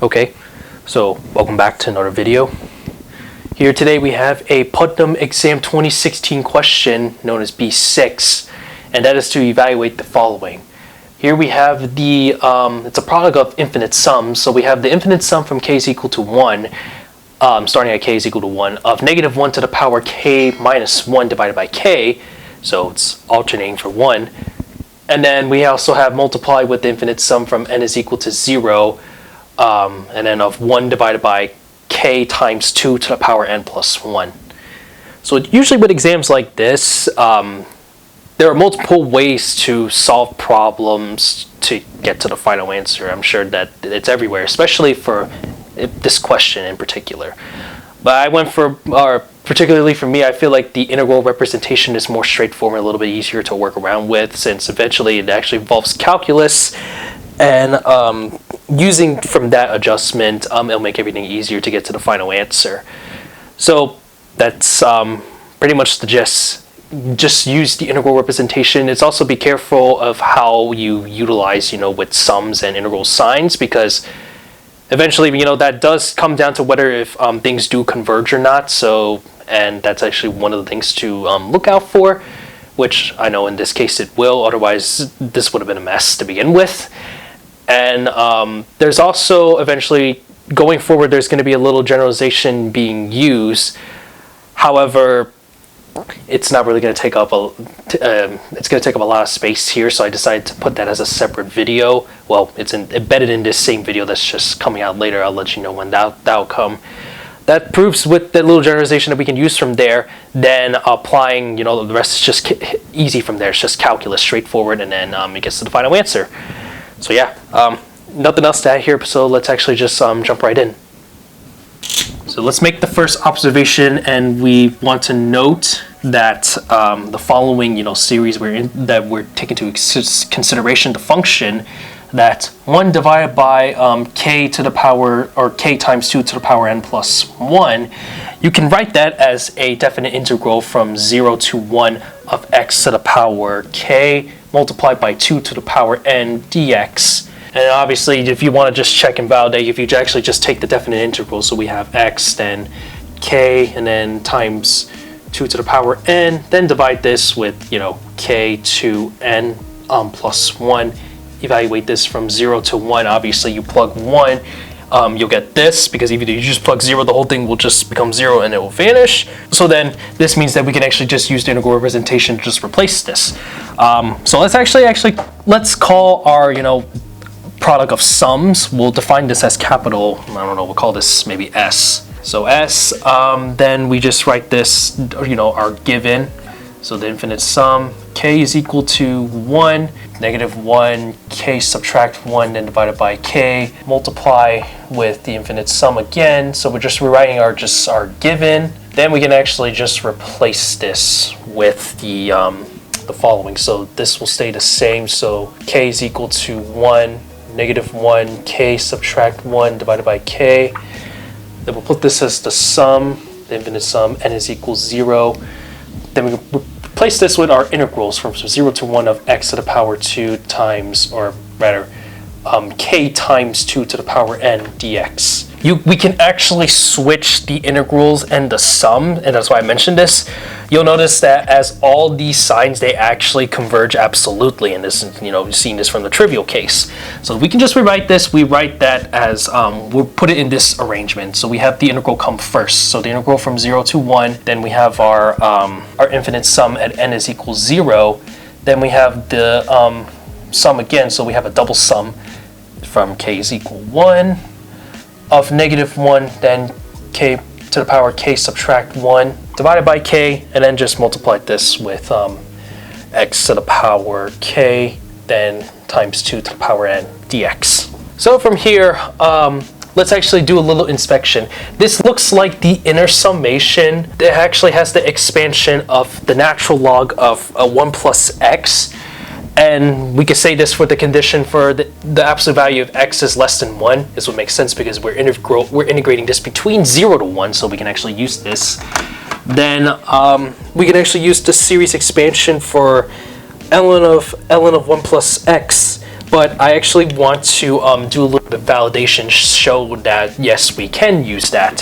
Okay, so welcome back to another video. Here today we have a Putnam Exam 2016 question known as B6, and that is to evaluate the following. Here we have the, it's a product of infinite sums, so we have the infinite sum from k is equal to 1, starting at k is equal to 1, of negative 1 to the power k minus 1 divided by k, so it's alternating for 1. And then we also have multiply with the infinite sum from n is equal to 0, and then of 1 divided by k times 2 to the power n plus 1. So usually with exams like this, there are multiple ways to solve problems to get to the final answer. I'm sure that it's everywhere, especially for this question in particular. But I went for, particularly for me, I feel like the integral representation is more straightforward, a little bit easier to work around with, since eventually it actually involves calculus. And using from that adjustment, it'll make everything easier to get to the final answer. So that's pretty much the gist. Just use the integral representation. It's also be careful of how you utilize, with sums and integral signs, because eventually, that does come down to whether if things do converge or not. So, and that's actually one of the things to look out for, which I know in this case it will. Otherwise, this would have been a mess to begin with. And there's also eventually going forward, there's going to be a little generalization being used. However, it's not really going to take up it's going to take up a lot of space here, so I decided to put that as a separate video. Well, it's embedded in this same video that's just coming out later. I'll let you know when that'll come. That proves with the little generalization that we can use from there, then applying, the rest is just easy from there. It's just calculus, straightforward, and then it gets to the final answer. So yeah, nothing else to add here, so let's actually just jump right in. So let's make the first observation, and we want to note that the following, series that we're taking into consideration, the function that 1 divided by k to the power, or k times 2 to the power n plus 1, you can write that as a definite integral from 0 to 1 of x to the power k multiplied by 2 to the power n dx. And obviously, if you want to just check and validate, if you actually just take the definite integral, so we have x, then k, and then times 2 to the power n, then divide this with, k to n plus 1. Evaluate this from 0 to 1. Obviously, you plug 1, you'll get this, because if you just plug 0, the whole thing will just become 0 and it will vanish. So then this means that we can actually just use the integral representation to just replace this. So let's let's call our, product of sums. We'll define this as capital, I don't know, we'll call this maybe S. So S, then we just write this, our given. So the infinite sum, k is equal to 1, negative 1, k subtract 1, then divided by k, multiply with the infinite sum again. So we're just rewriting our given. Then we can actually just replace this with the following. So this will stay the same. So k is equal to 1, negative 1, k subtract 1 divided by k. Then we'll put this as the sum, the infinite sum, n is equal 0. Then we replace this with our integrals from 0 to 1 of x to the power 2 times, or rather, k times 2 to the power n dx. We can actually switch the integrals and the sum, and that's why I mentioned this. You'll notice that as all these signs, they actually converge absolutely, and this is, you've seen this from the trivial case. So we can just rewrite this. We write that as, we'll put it in this arrangement. So we have the integral come first. So the integral from 0 to 1, then we have our infinite sum at n is equal 0. Then we have the sum again, so we have a double sum from k is equal 1. Of negative 1, then k to the power k subtract 1 divided by k, and then just multiply this with x to the power k, then times 2 to the power n dx. So from here, let's actually do a little inspection. This looks like the inner summation. It actually has the expansion of the natural log of 1 plus x. And we could say this for the condition for the absolute value of x is less than 1. This would make sense because we're integrating this between 0 to 1, so we can actually use this. Then we can actually use the series expansion for ln of 1 plus x but I actually want to do a little bit of validation, show that yes, we can use that.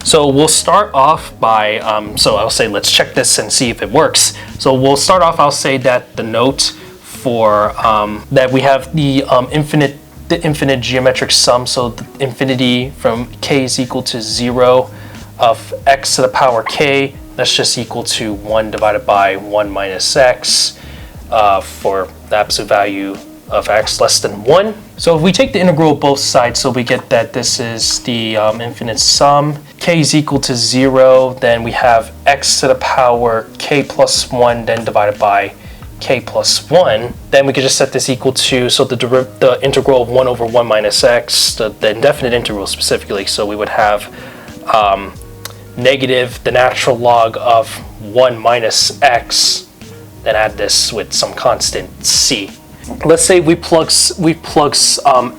So we'll start off by, so I'll say let's check this and see if it works. So we'll start off, I'll say that the note for, that we have the infinite geometric sum, so the infinity from k is equal to 0 of x to the power k, that's just equal to 1 divided by 1 minus x for the absolute value of x less than 1. So if we take the integral of both sides, so we get that this is the infinite sum, k is equal to 0, then we have x to the power k plus 1, then divided by k plus 1, then we could just set this equal to, so the integral of 1 over 1 minus x, the indefinite integral specifically, so we would have negative the natural log of 1 minus x, then add this with some constant c. Let's say we plug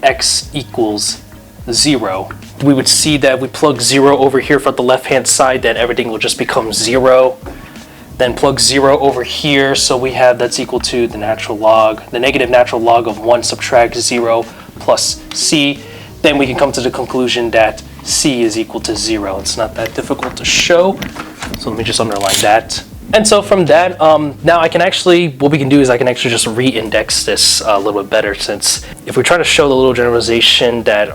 x equals 0. We would see that we plug 0 over here for the left hand side, then everything will just become 0. Then plug 0 over here, so we have that's equal to the negative natural log of 1 subtract 0 plus c. Then we can come to the conclusion that c is equal to 0. It's not that difficult to show, so let me just underline that. And so from that, now I can actually, what we can do is I can actually just re-index this a little bit better, since if we're trying to show the little generalization that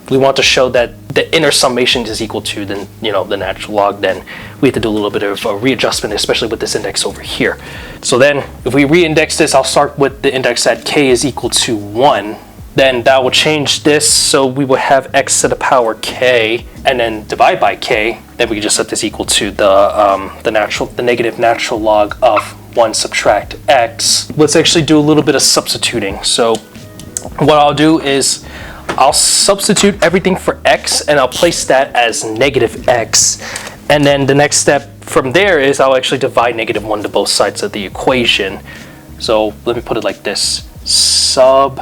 we want to show that the inner summation is equal to the natural log, then we have to do a little bit of a readjustment, especially with this index over here. So then if we re-index this, I'll start with the index at k is equal to 1. Then that will change this, so we will have x to the power k, and then divide by k. Then we can just set this equal to the negative natural log of 1 subtract x. Let's actually do a little bit of substituting. So what I'll do is I'll substitute everything for x, and I'll place that as negative x. And then the next step from there is I'll actually divide negative 1 to both sides of the equation. So let me put it like this: sub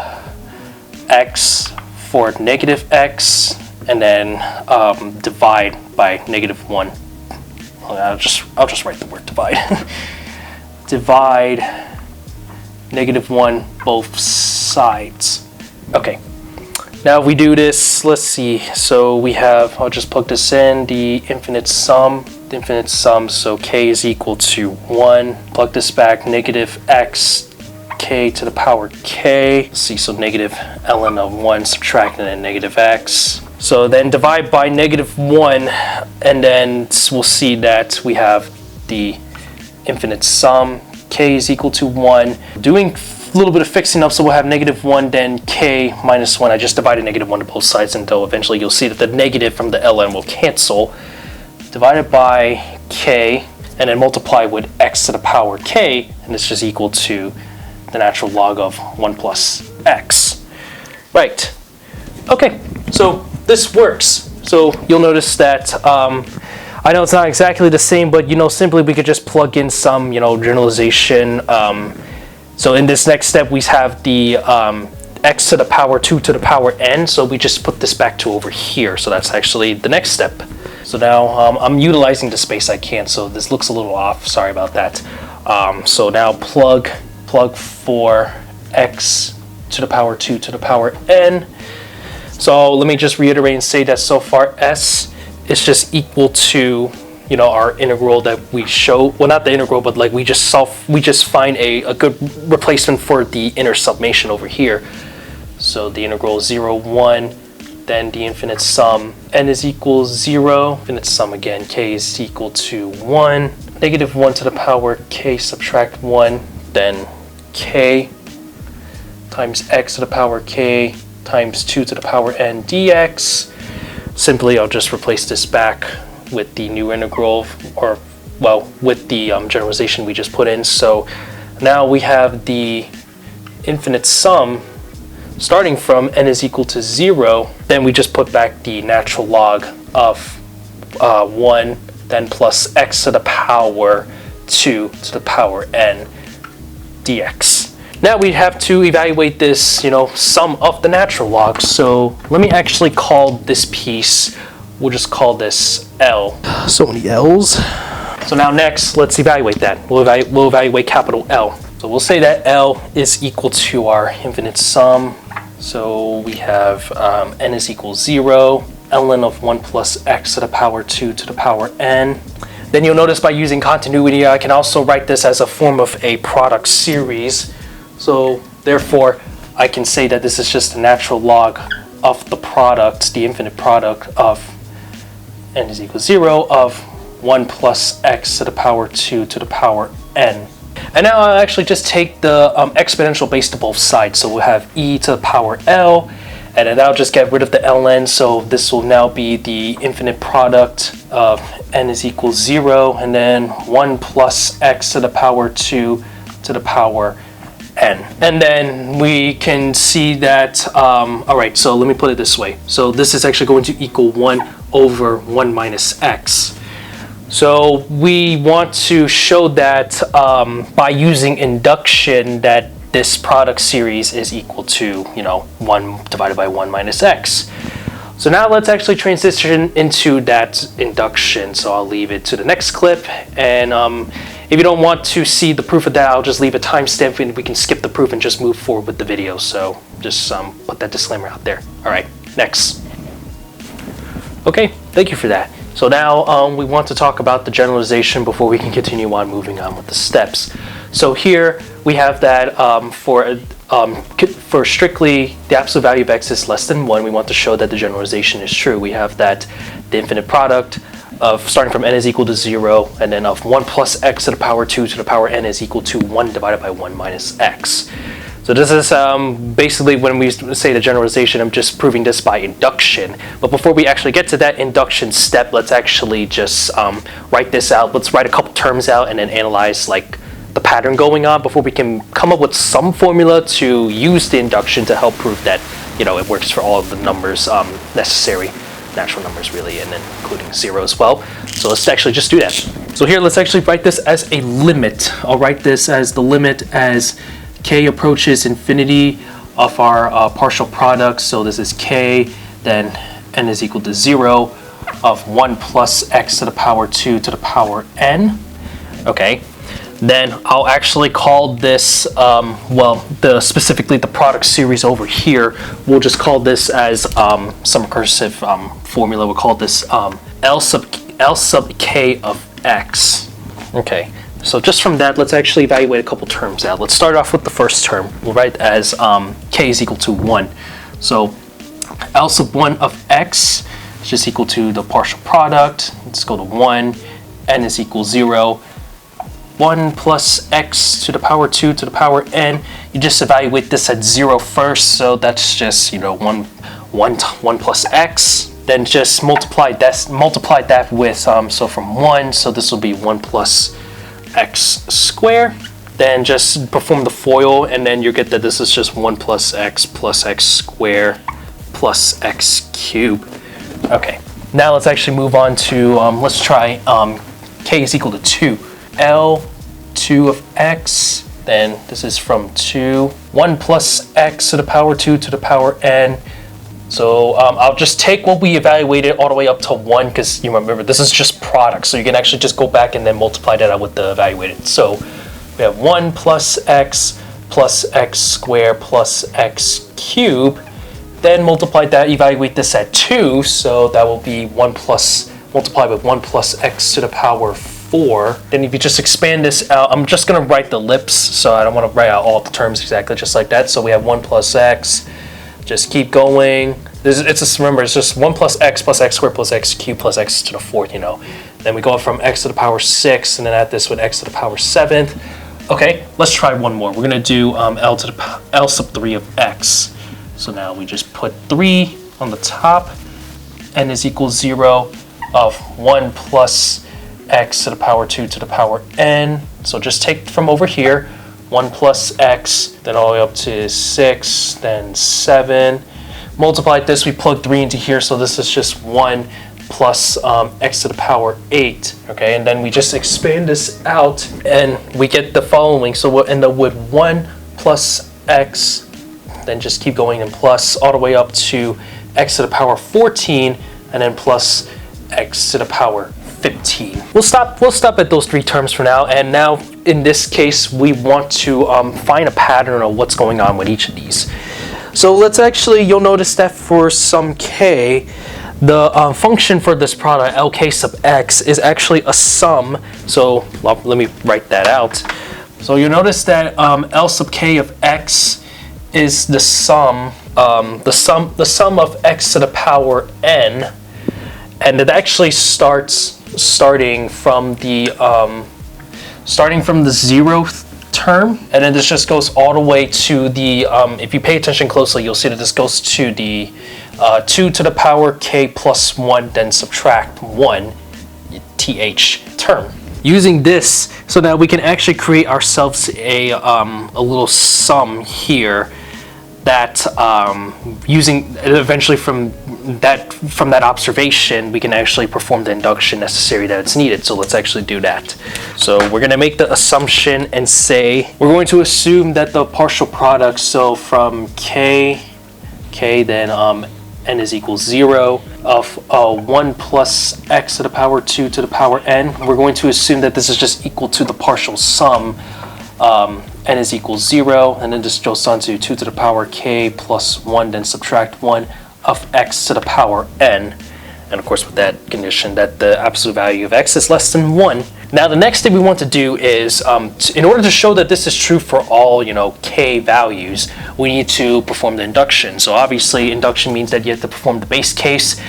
x for negative x, and then divide by negative 1. I'll just write the word divide. Divide negative 1 both sides. Okay. Now if we do this, let's see. So we have, I'll just plug this in, the infinite sum, so k is equal to 1. Plug this back, negative x k to the power k. Let's see, so negative ln of 1 subtract and then negative x. So then divide by negative 1, and then we'll see that we have the infinite sum, k is equal to 1. Doing a little bit of fixing up, so we'll have negative 1, then k minus 1. I just divided negative 1 to both sides until eventually you'll see that the negative from the ln will cancel. Divided by k, and then multiply with x to the power k, and it's just equal to the natural log of 1 plus x. Right. Okay, so this works. So you'll notice that I know it's not exactly the same, but simply we could just plug in some generalization. So in this next step, we have the x to the power 2 to the power n, so we just put this back to over here. So that's actually the next step. So now I'm utilizing the space I can, so this looks a little off, sorry about that. So now plug for x to the power 2 to the power n. So let me just reiterate and say that so far s is just equal to our integral that we show, well, not the integral, but like we just find a good replacement for the inner summation over here. So the integral is 0, 1, then the infinite sum, n is equal 0, infinite sum again, k is equal to 1, negative 1 to the power k subtract 1, then k times x to the power k times 2 to the power n dx. Simply, I'll just replace this back with the new integral, or well, with the generalization we just put in. So now we have the infinite sum starting from n is equal to 0, then we just put back the natural log of 1, then plus x to the power 2 to the power n dx. Now we have to evaluate this, sum of the natural logs. So let me actually call this piece, we'll just call this L. So many L's. So now next, let's evaluate that. We'll evaluate capital L. So we'll say that L is equal to our infinite sum. So we have n is equal 0, ln of 1 plus x to the power 2 to the power n. Then you'll notice by using continuity, I can also write this as a form of a product series. So therefore, I can say that this is just a natural log of the product, the infinite product of n is equal 0 of 1 plus x to the power 2 to the power n. And now I'll actually just take the exponential base to both sides. So we'll have e to the power l, and then I'll just get rid of the ln. So this will now be the infinite product of n is equal 0, and then 1 plus x to the power 2 to the power n. And then we can see that, all right, so let me put it this way. So this is actually going to equal 1 over 1 minus x. So we want to show that by using induction that this product series is equal to, 1 divided by 1 minus x. So now let's actually transition into that induction. So I'll leave it to the next clip. And if you don't want to see the proof of that, I'll just leave a timestamp and we can skip the proof and just move forward with the video. So just put that disclaimer out there. All right, next. Okay, thank you for that. So now we want to talk about the generalization before we can continue on moving on with the steps. So here we have that for strictly the absolute value of x is less than 1, we want to show that the generalization is true. We have that the infinite product of starting from n is equal to 0, and then of 1 plus x to the power 2 to the power n is equal to 1 divided by 1 minus x. So this is basically when we say the generalization, I'm just proving this by induction. But before we actually get to that induction step, let's actually just write this out. Let's write a couple terms out and then analyze like the pattern going on before we can come up with some formula to use the induction to help prove that it works for all of the numbers necessary, natural numbers really, and then including 0 as well. So let's actually just do that. So here let's actually write this as a limit. I'll write this as the limit as k approaches infinity of our partial product. So this is k, then n is equal to 0 of 1 plus x to the power 2 to the power n. Okay, then I'll actually call this, specifically the product series over here, we'll just call this as some recursive formula. We'll call this L sub k of x. Okay. So just from that, let's actually evaluate a couple terms out. Let's start off with the first term. We'll write as k is equal to 1. So L sub 1 of x is just equal to the partial product. Let's go to 1. N is equal 0. 1 plus x to the power 2 to the power n. You just evaluate this at 0 first. So that's just 1 plus x. Then just multiply that with so from 1. So this will be 1 plus x squared. Then just perform the FOIL, and then you get that this is just 1 plus x squared plus x cubed. Okay, now let's actually move on to let's try k is equal to 2. L2 of x, then this is from 2. 1 plus x to the power 2 to the power n. So I'll just take what we evaluated all the way up to 1, because you remember this is just product, so you can actually just go back and then multiply that out with the evaluated. So we have 1 plus x squared plus x cubed. Then multiply that, evaluate this at 2, so that will be 1 plus, multiplied with 1 plus x to the power 4. Then if you just expand this out, I'm just going to write the ellipse, so I don't want to write out all the terms exactly just like that. So we have 1 plus x. Just keep going. Remember, it's just 1 plus x squared plus x cubed plus x to the 4th, Then we go up from x to the power 6, and then add this with x to the power 7th. Okay, let's try one more. We're going to do L sub 3 of x. So now we just put 3 on the top. N is equal 0 of 1 plus x to the power 2 to the power n. So just take from over here. 1 plus x, then all the way up to 6, then 7. Multiply this, we plug 3 into here, so this is just 1 plus x to the power 8. Okay, and then we just expand this out, and we get the following. So we'll end up with 1 plus x, then just keep going and plus all the way up to x to the power 14, and then plus x to the power 15. We'll stop at those 3 terms for now, and now in this case, we want to find a pattern of what's going on with each of these. So let's actually, you'll notice that for some k, the function for this product, lk sub x, is actually a sum. So let me write that out. So you'll notice that L sub k of x is the sum of x to the power n, and it actually starting from the 0th term, and then this just goes all the way to the, if you pay attention closely, you'll see that this goes to the 2 to the power k plus 1, then subtract 1 th term. Using this so that we can actually create ourselves a little sum here that using eventually from that observation we can actually perform the induction necessary that it's needed. So let's actually do that. So we're going to make the assumption and say we're going to assume that the partial product, so from k then n is equals 0 of 1 plus x to the power 2 to the power n, we're going to assume that this is just equal to the partial sum n is equals 0, and then this goes on to 2 to the power k plus 1, then subtract 1 of x to the power n. And of course with that condition that the absolute value of x is less than 1. Now the next thing we want to do is, in order to show that this is true for all, k values, we need to perform the induction. So obviously induction means that you have to perform the base case.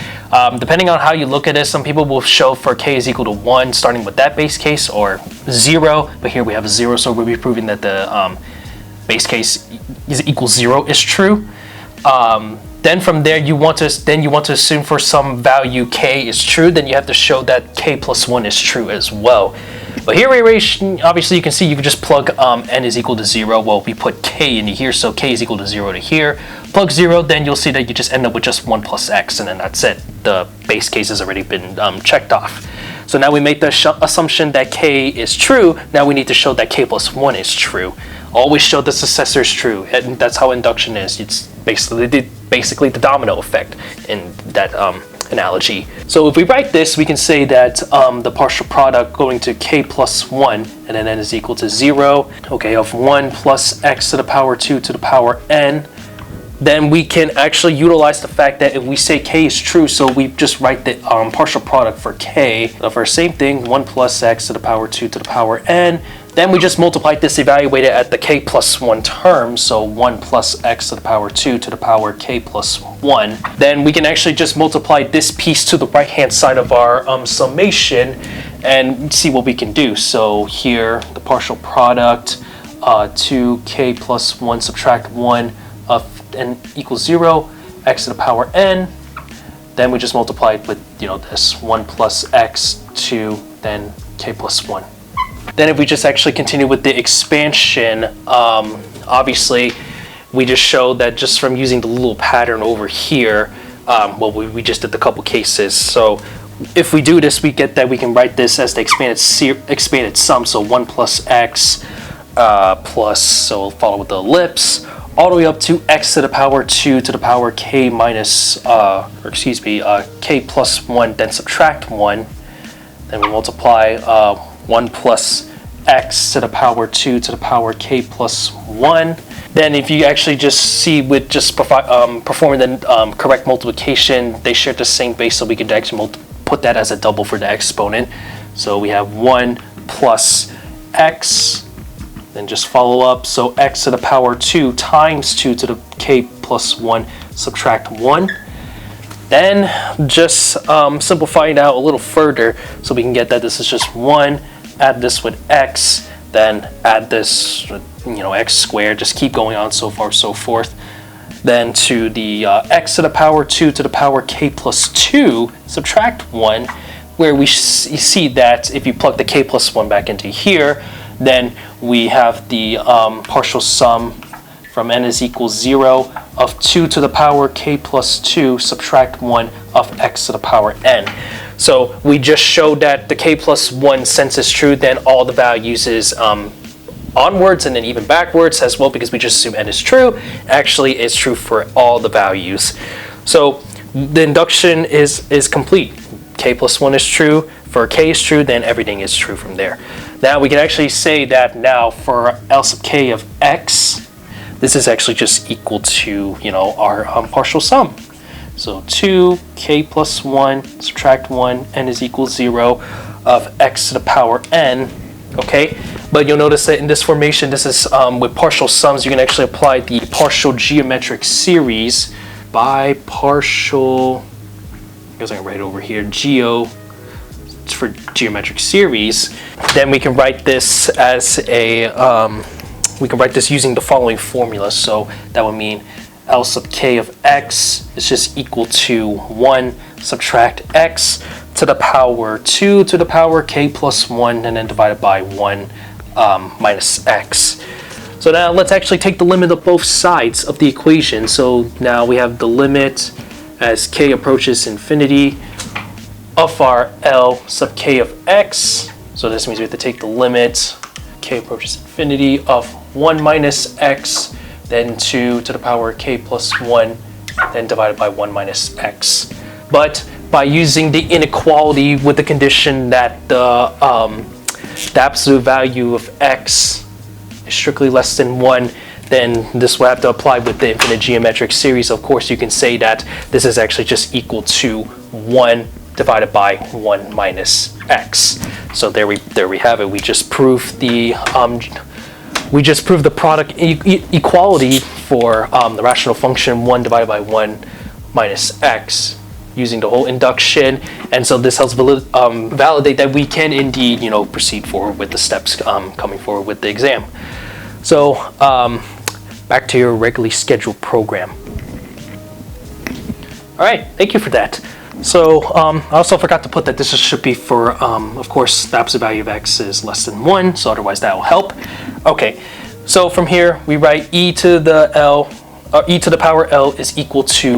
Depending on how you look at it, some people will show for k is equal to 1 starting with that base case, or 0, but here we have a 0, so we'll be proving that the base case is equals 0 is true. Then from there you want to assume for some value k is true, then you have to show that k plus 1 is true as well. But here obviously you can see you can just plug n is equal to 0. Well, we put k into here, so k is equal to 0 to here. Plug 0, then you'll see that you just end up with just 1 plus x, and then that's it. The base case has already been checked off. So now we make the assumption that k is true. Now we need to show that k plus 1 is true. Always show the successor is true, and that's how induction is. It's basically the domino effect in that analogy. So if we write this, we can say that the partial product going to k plus 1, and then n is equal to 0, okay, of 1 plus x to the power 2 to the power n. Then we can actually utilize the fact that if we say k is true, so we just write the partial product for k of our same thing, 1 plus x to the power 2 to the power n. Then we just multiply this, evaluate it at the k plus 1 term, so 1 plus x to the power 2 to the power k plus 1. Then we can actually just multiply this piece to the right-hand side of our summation and see what we can do. So here, the partial product, 2k plus 1 subtract 1 of n equals 0, x to the power n. Then we just multiply it with, this 1 plus x, 2, then k plus 1. Then if we just actually continue with the expansion, obviously we just showed that just from using the little pattern over here, well, we just did a couple cases. So if we do this, we get that we can write this as the expanded sum. So 1 plus x plus, so we'll follow with the ellipse, all the way up to x to the power 2 to the power k minus, k plus 1, then subtract 1. Then we multiply 1 plus x to the power 2 to the power k plus 1. Then if you actually just see with just performing the correct multiplication, they share the same base, so we can actually put that as a double for the exponent. So we have 1 plus x, then just follow up, so x to the power 2 times 2 to the k plus 1, subtract 1. Then just simplify it out a little further, so we can get that this is just 1, add this with x, then add this with, x squared, just keep going on, so far so forth. Then to the x to the power 2 to the power k plus 2, subtract 1, where we see that if you plug the k plus 1 back into here, then we have the partial sum from n is equals 0 of 2 to the power k plus 2 subtract 1 of x to the power n. So we just showed that the k plus 1 since is true, then all the values is onwards and then even backwards as well, because we just assume n is true. Actually, it's true for all the values. So the induction is complete. K plus 1 is true. For k is true, then everything is true from there. Now we can actually say that now for L sub k of x, this is actually just equal to, our partial sum. So 2k plus 1 subtract 1 n is equal 0 of x to the power n. Okay, but you'll notice that in this formation, this is with partial sums, you can actually apply the partial geometric series by partial, I guess I can write it over here, geo for geometric series. Then we can write this as a, we can write this using the following formula. So that would mean L sub k of x is just equal to 1 subtract x to the power 2 to the power k plus 1 and then divided by 1 minus x. So now let's actually take the limit of both sides of the equation. So now we have the limit as k approaches infinity of our L sub k of x. So this means we have to take the limit k approaches infinity of 1 minus x, then 2 to the power k plus 1, then divided by 1 minus x. But by using the inequality with the condition that the absolute value of x is strictly less than 1, then this will have to apply with the infinite geometric series. Of course, you can say that this is actually just equal to 1 divided by 1 minus x. So there we have it. We just proved the product equality for the rational function 1 divided by 1 minus x using the whole induction, and so this helps validate that we can indeed, proceed forward with the steps coming forward with the exam. So back to your regularly scheduled program. All right, thank you for that. So I also forgot to put that this should be for, of course, the absolute value of x is less than 1, so otherwise that will help. Okay, so from here we write e to the power L is equal to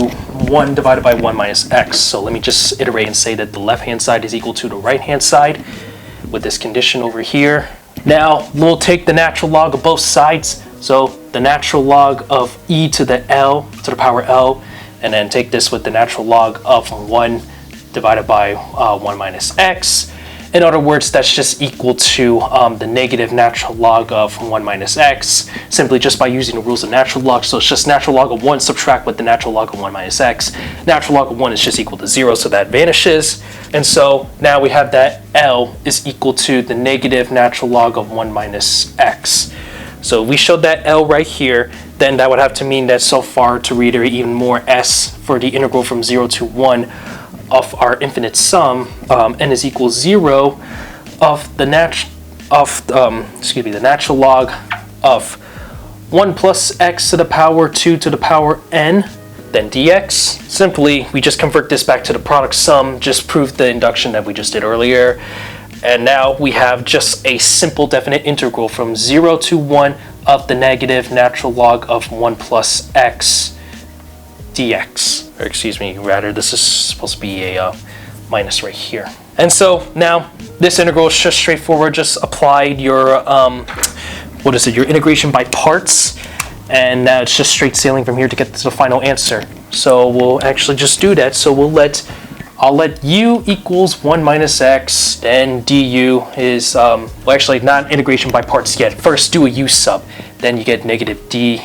1 divided by 1 minus x. So let me just iterate and say that the left-hand side is equal to the right-hand side with this condition over here. Now we'll take the natural log of both sides. So the natural log of e to the L to the power L, and then take this with the natural log of 1 divided by 1 minus x. In other words, that's just equal to the negative natural log of 1 minus x, simply just by using the rules of natural log. So it's just natural log of 1 subtract with the natural log of 1 minus x. Natural log of 1 is just equal to 0, so that vanishes. And so now we have that L is equal to the negative natural log of 1 minus x. So if we showed that L right here, then that would have to mean that so far, to reiterate even more, s for the integral from 0 to 1 of our infinite sum, n is equal 0 of the natural log of 1 plus x to the power 2 to the power n, then dx. Simply, we just convert this back to the product sum, just prove the induction that we just did earlier. And now we have just a simple definite integral from 0 to 1 of the negative natural log of 1 plus x dx. Or excuse me, rather, this is supposed to be a minus right here. And so now this integral is just straightforward. Just applied your, your integration by parts. And now it's just straight sailing from here to get to the final answer. So we'll actually just do that. So I'll let u equals 1 minus x, then du is, well, actually not integration by parts yet. First do a u sub, then you get negative du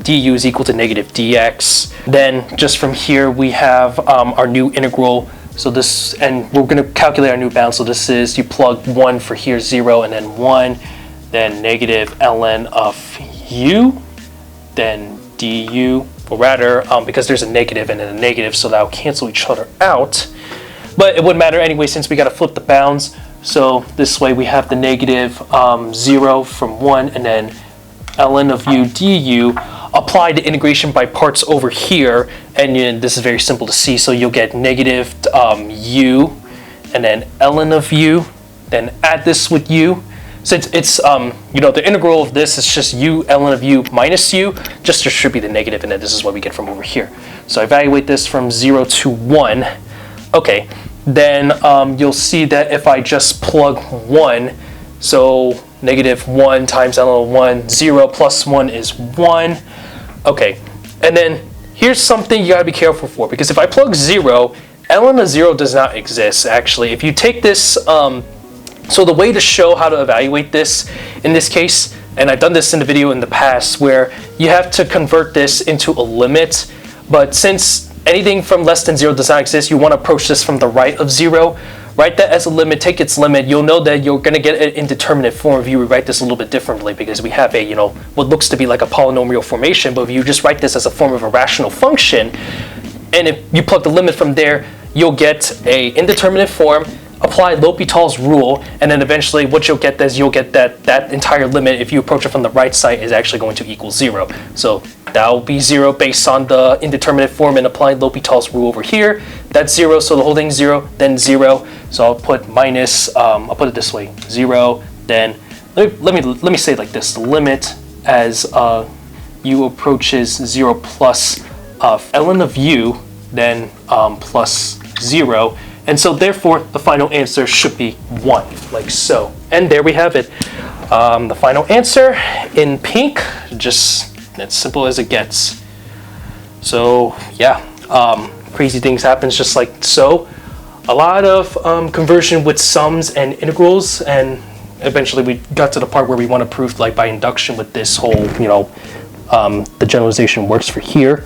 is equal to negative dx. Then just from here we have our new integral. So this, and we're going to calculate our new bound. So this is, you plug 1 for here, 0, and then 1, then negative ln of u, then du. Or rather, because there's a negative and then a negative, so that'll cancel each other out. But it wouldn't matter anyway, since we got to flip the bounds. So this way we have the negative 0 from 1, and then ln of u du. Apply the integration by parts over here, and this is very simple to see. So you'll get negative u, and then ln of u, then add this with u. Since it's, the integral of this is just u ln of u minus u, just distribute the negative, and then this is what we get from over here. So I evaluate this from 0 to 1. Okay, then you'll see that if I just plug 1, so negative 1 times ln of 1, 0 plus 1 is 1. Okay, and then here's something you gotta be careful for, because if I plug 0, ln of 0 does not exist, actually. If you take this So the way to show how to evaluate this in this case, and I've done this in the video in the past, where you have to convert this into a limit, but since anything from less than 0 does not exist, you want to approach this from the right of 0. Write that as a limit, take its limit. You'll know that you're going to get an indeterminate form if you rewrite this a little bit differently, because we have a, what looks to be like a polynomial formation, but if you just write this as a form of a rational function, and if you plug the limit from there, you'll get a indeterminate form, apply L'Hopital's rule, and then eventually what you'll get is you'll get that entire limit, if you approach it from the right side, is actually going to equal 0. So that will be 0 based on the indeterminate form, and applying L'Hopital's rule over here. That's 0, so the whole thing's 0, then 0. So I'll put minus, I'll put it this way, 0, then, let me say it like this, the limit as u approaches 0 plus ln of u, then plus 0. And so therefore, the final answer should be 1, like so. And there we have it. The final answer in pink, just as simple as it gets. So yeah, crazy things happen just like so. A lot of conversion with sums and integrals, and eventually we got to the part where we want to prove like by induction with this whole, the generalization works for here.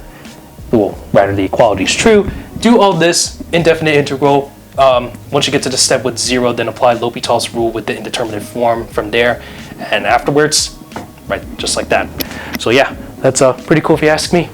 Well, rather the equality is true. Do all this indefinite integral. Once you get to the step with 0, then apply L'Hopital's rule with the indeterminate form from there, and afterwards, right, just like that. So yeah, that's pretty cool if you ask me.